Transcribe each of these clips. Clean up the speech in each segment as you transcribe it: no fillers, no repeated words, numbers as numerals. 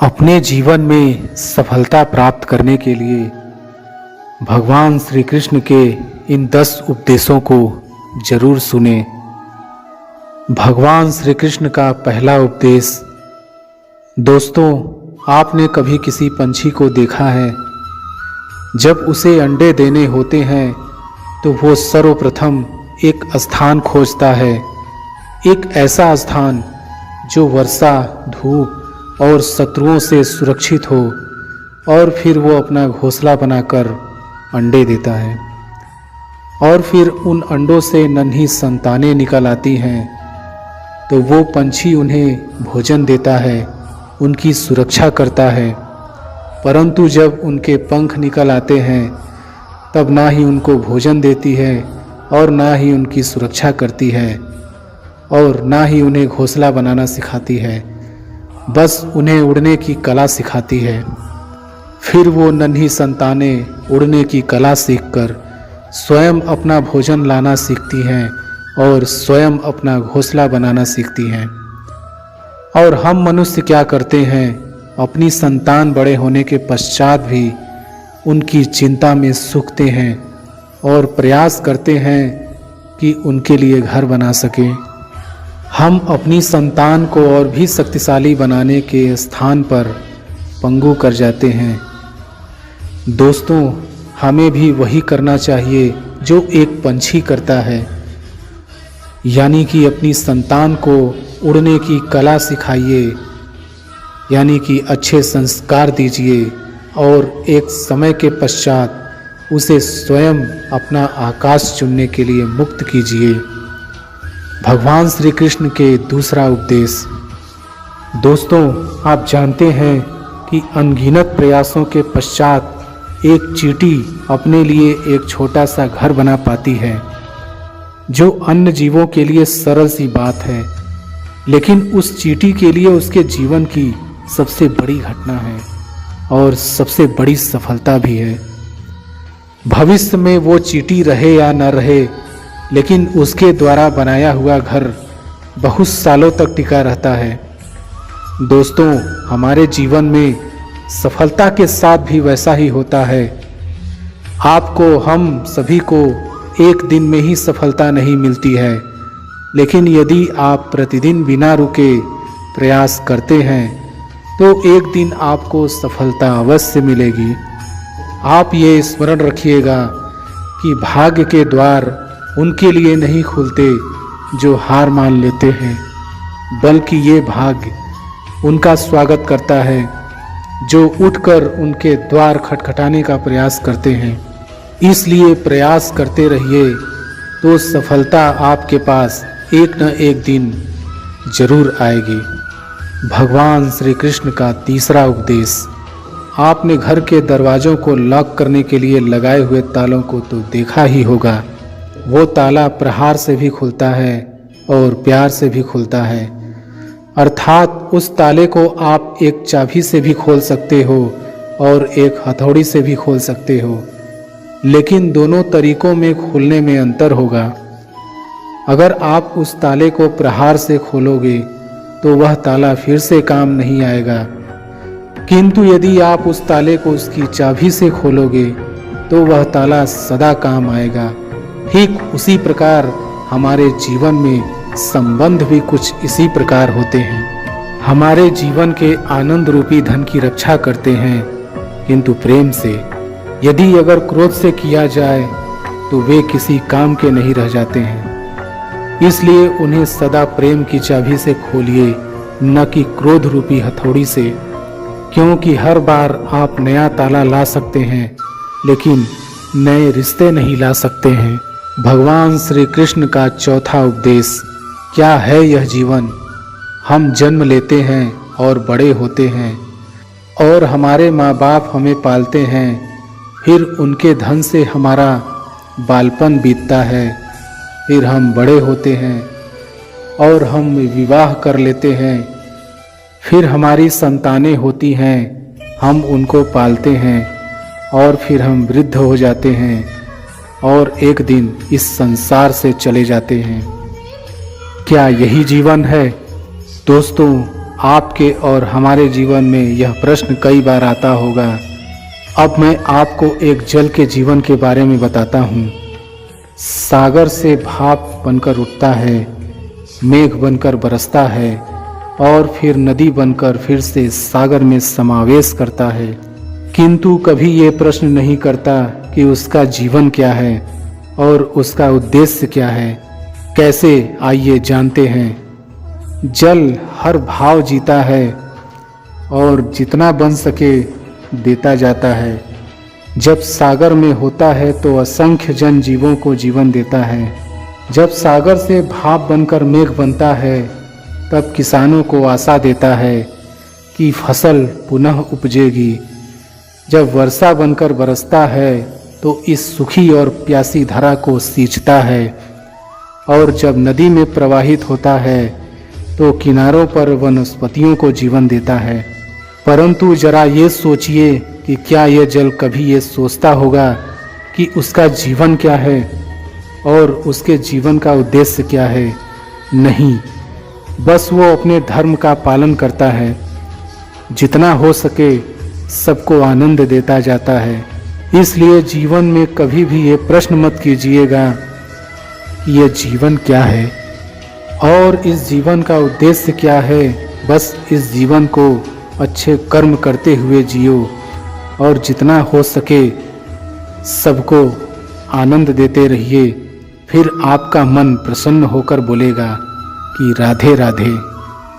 अपने जीवन में सफलता प्राप्त करने के लिए भगवान श्री कृष्ण के इन 10 उपदेशों को जरूर सुने। भगवान श्री कृष्ण का पहला उपदेश। दोस्तों, आपने कभी किसी पंछी को देखा है? जब उसे अंडे देने होते हैं तो वो सर्वप्रथम एक स्थान खोजता है, एक ऐसा स्थान जो वर्षा, धूप और शत्रुओं से सुरक्षित हो, और फिर वो अपना घोंसला बनाकर अंडे देता है। और फिर उन अंडों से नन्ही संतानें निकल आती हैं, तो वो पंछी उन्हें भोजन देता है, उनकी सुरक्षा करता है। परंतु जब उनके पंख निकल आते हैं तब ना ही उनको भोजन देती है और ना ही उनकी सुरक्षा करती है और ना ही उन्हें घोंसला बनाना सिखाती है, बस उन्हें उड़ने की कला सिखाती है। फिर वो नन्ही संतानें उड़ने की कला सीखकर स्वयं अपना भोजन लाना सीखती हैं और स्वयं अपना घोंसला बनाना सीखती हैं। और हम मनुष्य क्या करते हैं? अपनी संतान बड़े होने के पश्चात भी उनकी चिंता में सूखते हैं और प्रयास करते हैं कि उनके लिए घर बना सकें। हम अपनी संतान को और भी शक्तिशाली बनाने के स्थान पर पंगु कर जाते हैं। दोस्तों, हमें भी वही करना चाहिए जो एक पंछी करता है, यानी कि अपनी संतान को उड़ने की कला सिखाइए, यानी कि अच्छे संस्कार दीजिए और एक समय के पश्चात उसे स्वयं अपना आकाश चुनने के लिए मुक्त कीजिए। भगवान श्री कृष्ण के दूसरा उपदेश। दोस्तों, आप जानते हैं कि अनगिनत प्रयासों के पश्चात एक चींटी अपने लिए एक छोटा सा घर बना पाती है, जो अन्य जीवों के लिए सरल सी बात है, लेकिन उस चींटी के लिए उसके जीवन की सबसे बड़ी घटना है और सबसे बड़ी सफलता भी है। भविष्य में वो चींटी रहे या न रहे, लेकिन उसके द्वारा बनाया हुआ घर बहुत सालों तक टिका रहता है। दोस्तों, हमारे जीवन में सफलता के साथ भी वैसा ही होता है। आपको, हम सभी को एक दिन में ही सफलता नहीं मिलती है, लेकिन यदि आप प्रतिदिन बिना रुके प्रयास करते हैं तो एक दिन आपको सफलता अवश्य मिलेगी। आप ये स्मरण रखिएगा कि भाग्य के द्वार उनके लिए नहीं खुलते जो हार मान लेते हैं, बल्कि ये भाग्य उनका स्वागत करता है जो उठकर उनके द्वार खटखटाने का प्रयास करते हैं। इसलिए प्रयास करते रहिए, तो सफलता आपके पास एक न एक दिन जरूर आएगी। भगवान श्री कृष्ण का तीसरा उपदेश। आपने घर के दरवाज़ों को लॉक करने के लिए लगाए हुए तालों को तो देखा ही होगा। वो ताला प्रहार से भी खुलता है और प्यार से भी खुलता है, अर्थात उस ताले को आप एक चाबी से भी खोल सकते हो और एक हथौड़ी से भी खोल सकते हो, लेकिन दोनों तरीकों में खुलने में अंतर होगा। अगर आप उस ताले को प्रहार से खोलोगे तो वह ताला फिर से काम नहीं आएगा, किंतु यदि आप उस ताले को उसकी चाबी से खोलोगे तो वह ताला सदा काम आएगा। ठीक उसी प्रकार हमारे जीवन में संबंध भी कुछ इसी प्रकार होते हैं। हमारे जीवन के आनंद रूपी धन की रक्षा करते हैं, किंतु प्रेम से। यदि अगर क्रोध से किया जाए तो वे किसी काम के नहीं रह जाते हैं। इसलिए उन्हें सदा प्रेम की चाबी से खोलिए, न कि क्रोध रूपी हथौड़ी से, क्योंकि हर बार आप नया ताला ला सकते हैं, लेकिन नए रिश्ते नहीं ला सकते हैं। भगवान श्री कृष्ण का चौथा उपदेश। क्या है यह जीवन? हम जन्म लेते हैं और बड़े होते हैं, और हमारे माँ बाप हमें पालते हैं, फिर उनके धन से हमारा बालपन बीतता है, फिर हम बड़े होते हैं और हम विवाह कर लेते हैं, फिर हमारी संतानें होती हैं, हम उनको पालते हैं, और फिर हम वृद्ध हो जाते हैं और एक दिन इस संसार से चले जाते हैं। क्या यही जीवन है? दोस्तों, आपके और हमारे जीवन में यह प्रश्न कई बार आता होगा। अब मैं आपको एक जल के जीवन के बारे में बताता हूँ। सागर से भाप बनकर उठता है, मेघ बनकर बरसता है और फिर नदी बनकर फिर से सागर में समावेश करता है, किंतु कभी ये प्रश्न नहीं करता कि उसका जीवन क्या है और उसका उद्देश्य क्या है। कैसे, आइए जानते हैं। जल हर भाव जीता है और जितना बन सके देता जाता है। जब सागर में होता है तो असंख्य जन जीवों को जीवन देता है। जब सागर से भाप बनकर मेघ बनता है तब किसानों को आशा देता है कि फसल पुनः उपजेगी। जब वर्षा बनकर बरसता है तो इस सूखी और प्यासी धरा को सींचता है और जब नदी में प्रवाहित होता है तो किनारों पर वनस्पतियों को जीवन देता है। परंतु जरा ये सोचिए कि क्या यह जल कभी ये सोचता होगा कि उसका जीवन क्या है और उसके जीवन का उद्देश्य क्या है? नहीं, बस वो अपने धर्म का पालन करता है। जितना हो सके सबको आनंद देता जाता है। इसलिए जीवन में कभी भी ये प्रश्न मत कीजिएगा कि यह जीवन क्या है और इस जीवन का उद्देश्य क्या है। बस इस जीवन को अच्छे कर्म करते हुए जियो और जितना हो सके सबको आनंद देते रहिए। फिर आपका मन प्रसन्न होकर बोलेगा कि राधे राधे।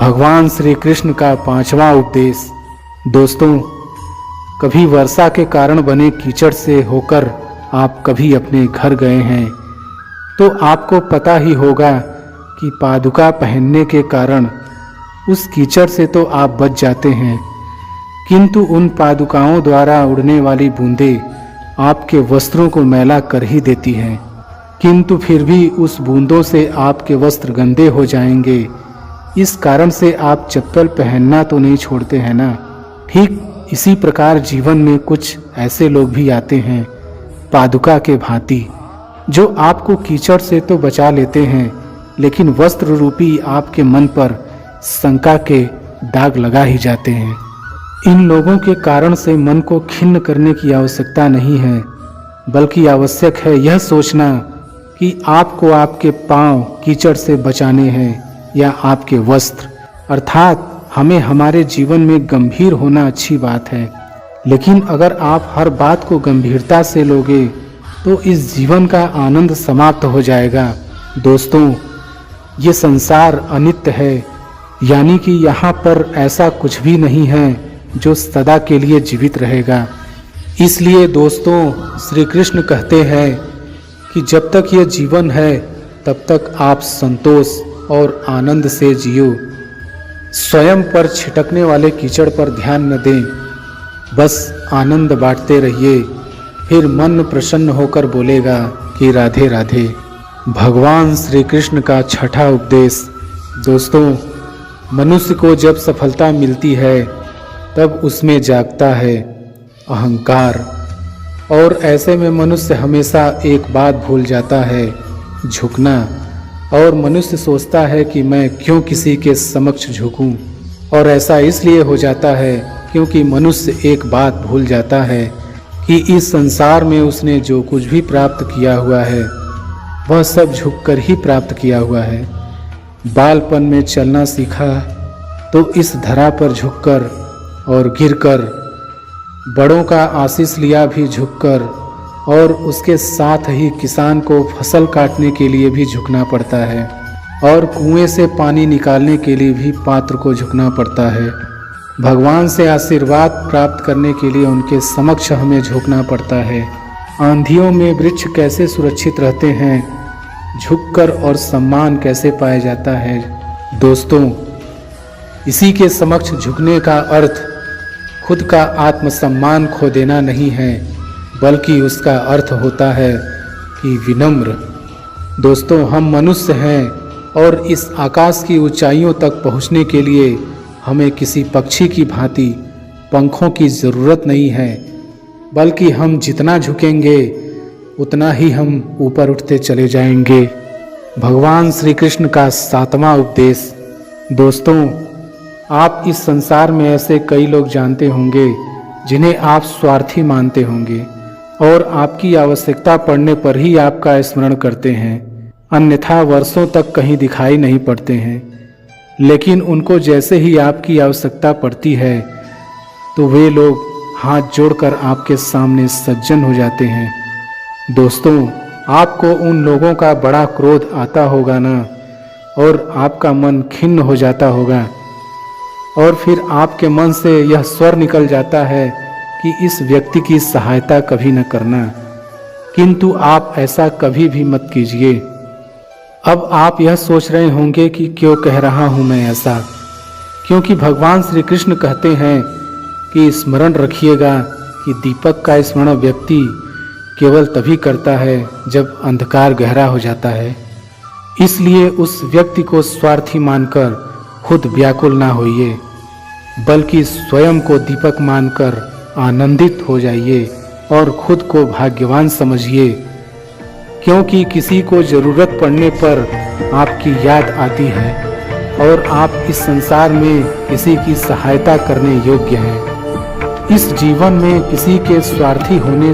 भगवान श्री कृष्ण का 5वां उपदेश। दोस्तों, कभी वर्षा के कारण बने कीचड़ से होकर आप कभी अपने घर गए हैं तो आपको पता ही होगा कि पादुका पहनने के कारण उस कीचड़ से तो आप बच जाते हैं, किंतु उन पादुकाओं द्वारा उड़ने वाली बूंदें आपके वस्त्रों को मैला कर ही देती हैं। किंतु फिर भी उस बूंदों से आपके वस्त्र गंदे हो जाएंगे। इस कारण से आप चप्पल पहनना तो नहीं छोड़ते हैं ना। ठीक इसी प्रकार जीवन में कुछ ऐसे लोग भी आते हैं पादुका के भांति, जो आपको कीचड़ से तो बचा लेते हैं लेकिन वस्त्र रूपी आपके मन पर शंका के दाग लगा ही जाते हैं। इन लोगों के कारण से मन को खिन्न करने की आवश्यकता नहीं है, बल्कि आवश्यक है यह सोचना कि आपको आपके पांव कीचड़ से बचाने हैं या आपके वस्त्र। अर्थात हमें हमारे जीवन में गंभीर होना अच्छी बात है, लेकिन अगर आप हर बात को गंभीरता से लोगे तो इस जीवन का आनंद समाप्त हो जाएगा। दोस्तों, ये संसार अनित्य है, यानी कि यहाँ पर ऐसा कुछ भी नहीं है जो सदा के लिए जीवित रहेगा। इसलिए दोस्तों, श्री कृष्ण कहते हैं कि जब तक ये जीवन है तब तक आप संतोष और आनंद से जियो। स्वयं पर छिटकने वाले कीचड़ पर ध्यान न दें, बस आनंद बांटते रहिए। फिर मन प्रसन्न होकर बोलेगा कि राधे राधे। भगवान श्री कृष्ण का 6वां उपदेश। दोस्तों, मनुष्य को जब सफलता मिलती है तब उसमें जागता है अहंकार, और ऐसे में मनुष्य हमेशा एक बात भूल जाता है, झुकना। और मनुष्य सोचता है कि मैं क्यों किसी के समक्ष झुकूं, और ऐसा इसलिए हो जाता है क्योंकि मनुष्य एक बात भूल जाता है कि इस संसार में उसने जो कुछ भी प्राप्त किया हुआ है वह सब झुककर ही प्राप्त किया हुआ है। बालपन में चलना सीखा तो इस धरा पर झुककर और गिरकर, बड़ों का आशीष लिया भी झुककर, और उसके साथ ही किसान को फसल काटने के लिए भी झुकना पड़ता है, और कुएं से पानी निकालने के लिए भी पात्र को झुकना पड़ता है। भगवान से आशीर्वाद प्राप्त करने के लिए उनके समक्ष हमें झुकना पड़ता है। आंधियों में वृक्ष कैसे सुरक्षित रहते हैं, झुककर, और सम्मान कैसे पाया जाता है। दोस्तों, इसी के समक्ष झुकने का अर्थ खुद का आत्मसम्मान खो देना नहीं है, बल्कि उसका अर्थ होता है कि विनम्र। दोस्तों, हम मनुष्य हैं और इस आकाश की ऊंचाइयों तक पहुंचने के लिए हमें किसी पक्षी की भांति पंखों की ज़रूरत नहीं है, बल्कि हम जितना झुकेंगे उतना ही हम ऊपर उठते चले जाएंगे। भगवान श्री कृष्ण का 7वां उपदेश। दोस्तों, आप इस संसार में ऐसे कई लोग जानते होंगे जिन्हें आप स्वार्थी मानते होंगे और आपकी आवश्यकता पड़ने पर ही आपका स्मरण करते हैं, अन्यथा वर्षों तक कहीं दिखाई नहीं पड़ते हैं। लेकिन उनको जैसे ही आपकी आवश्यकता पड़ती है तो वे लोग हाथ जोड़कर आपके सामने सज्जन हो जाते हैं। दोस्तों, आपको उन लोगों का बड़ा क्रोध आता होगा ना, और आपका मन खिन्न हो जाता होगा और फिर आपके मन से यह स्वर निकल जाता है कि इस व्यक्ति की सहायता कभी न करना, किंतु आप ऐसा कभी भी मत कीजिए। अब आप यह सोच रहे होंगे कि क्यों कह रहा हूँ मैं ऐसा, क्योंकि भगवान श्री कृष्ण कहते हैं कि स्मरण रखिएगा कि दीपक का स्मरण व्यक्ति केवल तभी करता है जब अंधकार गहरा हो जाता है। इसलिए उस व्यक्ति को स्वार्थी मानकर खुद व्याकुल ना होइए, बल्कि स्वयं को दीपक मानकर आनंदित हो जाइए और खुद को भाग्यवान समझिए, क्योंकि किसी को जरूरत पड़ने पर आपकी याद आती है और आप इस संसार में किसी की सहायता करने योग्य हैं। इस जीवन में किसी के स्वार्थी होने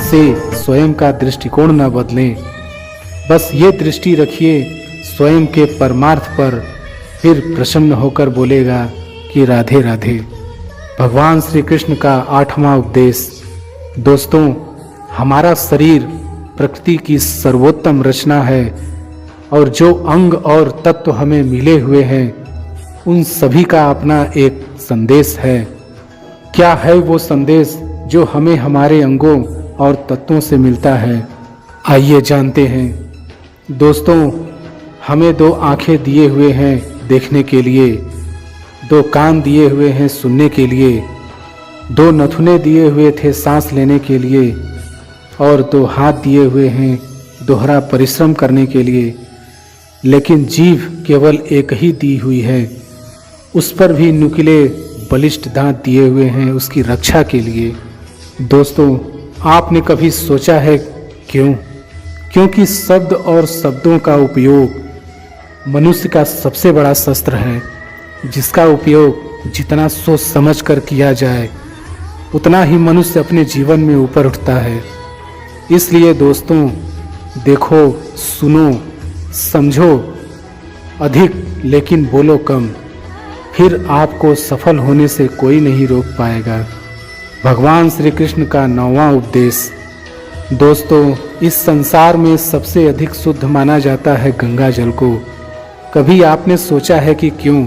से स्वयं का दृष्टिकोण न बदलें। बस ये दृष्टि रखिए स्वयं के परमार्थ पर, फिर प्रसन्न होकर बोलेगा कि राधे राधे। भगवान श्री कृष्ण का 8वां उपदेश। दोस्तों, हमारा शरीर प्रकृति की सर्वोत्तम रचना है और जो अंग और तत्व हमें मिले हुए हैं उन सभी का अपना एक संदेश है। क्या है वो संदेश जो हमें हमारे अंगों और तत्वों से मिलता है? आइए जानते हैं। दोस्तों, हमें 2 आंखें दिए हुए हैं देखने के लिए, 2 कान दिए हुए हैं सुनने के लिए, 2 नथुने दिए हुए थे सांस लेने के लिए और 2 हाथ दिए हुए हैं दोहरा परिश्रम करने के लिए। लेकिन जीभ केवल एक ही दी हुई है, उस पर भी नुकीले बलिष्ठ दांत दिए हुए हैं उसकी रक्षा के लिए। दोस्तों, आपने कभी सोचा है क्यों? क्योंकि शब्द और शब्दों का उपयोग मनुष्य का सबसे बड़ा शस्त्र है, जिसका उपयोग जितना सोच समझ कर किया जाए उतना ही मनुष्य अपने जीवन में ऊपर उठता है। इसलिए दोस्तों, देखो, सुनो, समझो अधिक लेकिन बोलो कम, फिर आपको सफल होने से कोई नहीं रोक पाएगा। भगवान श्री कृष्ण का 9वां उपदेश। दोस्तों, इस संसार में सबसे अधिक शुद्ध माना जाता है गंगा जल को। कभी आपने सोचा है कि क्यों?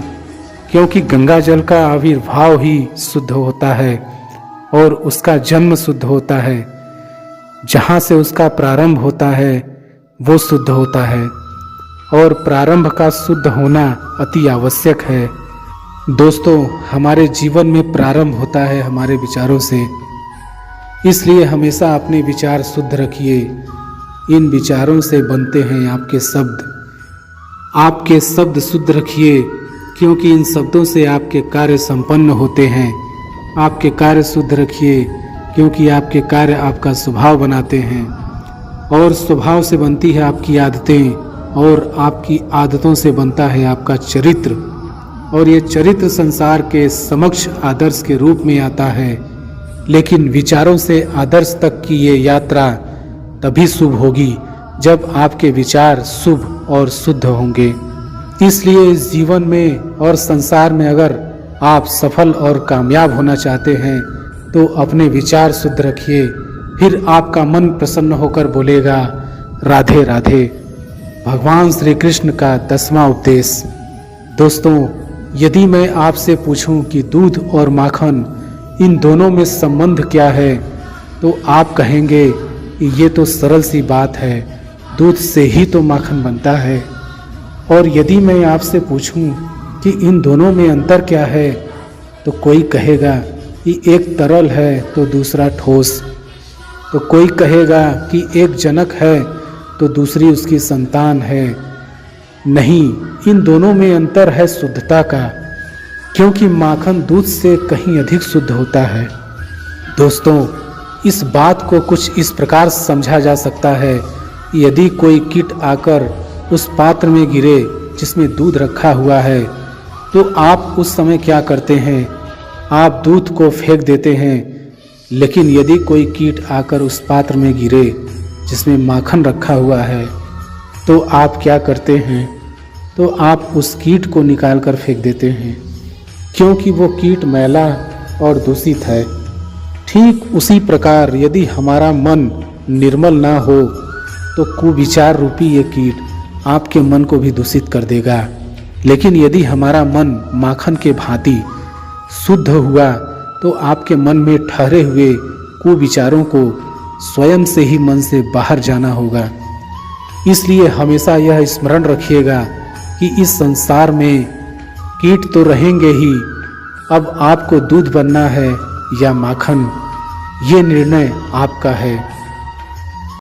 क्योंकि गंगा जल का आविर्भाव ही शुद्ध होता है और उसका जन्म शुद्ध होता है। जहाँ से उसका प्रारंभ होता है वो शुद्ध होता है और प्रारंभ का शुद्ध होना अति आवश्यक है। दोस्तों, हमारे जीवन में प्रारंभ होता है हमारे विचारों से, इसलिए हमेशा अपने विचार शुद्ध रखिए। इन विचारों से बनते हैं आपके शब्द। आपके शब्द शुद्ध रखिए, क्योंकि इन शब्दों से आपके कार्य संपन्न होते हैं। आपके कार्य शुद्ध रखिए, क्योंकि आपके कार्य आपका स्वभाव बनाते हैं और स्वभाव से बनती है आपकी आदतें और आपकी आदतों से बनता है आपका चरित्र, और ये चरित्र संसार के समक्ष आदर्श के रूप में आता है। लेकिन विचारों से आदर्श तक की ये यात्रा तभी शुभ होगी जब आपके विचार शुभ और शुद्ध होंगे। इसलिए इस जीवन में और संसार में अगर आप सफल और कामयाब होना चाहते हैं तो अपने विचार शुद्ध रखिए, फिर आपका मन प्रसन्न होकर बोलेगा राधे राधे। भगवान श्री कृष्ण का 10वां उपदेश। दोस्तों, यदि मैं आपसे पूछूं कि दूध और माखन इन दोनों में संबंध क्या है तो आप कहेंगे कि ये तो सरल सी बात है, दूध से ही तो माखन बनता है। और यदि मैं आपसे पूछूं कि इन दोनों में अंतर क्या है तो कोई कहेगा कि एक तरल है तो दूसरा ठोस, तो कोई कहेगा कि एक जनक है तो दूसरी उसकी संतान है। नहीं, इन दोनों में अंतर है शुद्धता का, क्योंकि माखन दूध से कहीं अधिक शुद्ध होता है। दोस्तों, इस बात को कुछ इस प्रकार समझा जा सकता है कि यदि कोई कीट आकर उस पात्र में गिरे जिसमें दूध रखा हुआ है तो आप उस समय क्या करते हैं? आप दूध को फेंक देते हैं। लेकिन यदि कोई कीट आकर उस पात्र में गिरे जिसमें माखन रखा हुआ है, तो आप क्या करते हैं? तो आप उस कीट को निकाल कर फेंक देते हैं, क्योंकि वो कीट मैला और दूषित है। ठीक उसी प्रकार यदि हमारा मन निर्मल ना हो तो कुविचार रूपी ये कीट आपके मन को भी दूषित कर देगा। लेकिन यदि हमारा मन माखन के भांति शुद्ध हुआ तो आपके मन में ठहरे हुए कुविचारों को स्वयं से ही मन से बाहर जाना होगा। इसलिए हमेशा यह स्मरण रखिएगा कि इस संसार में कीट तो रहेंगे ही। अब आपको दूध बनना है या माखन, ये निर्णय आपका है।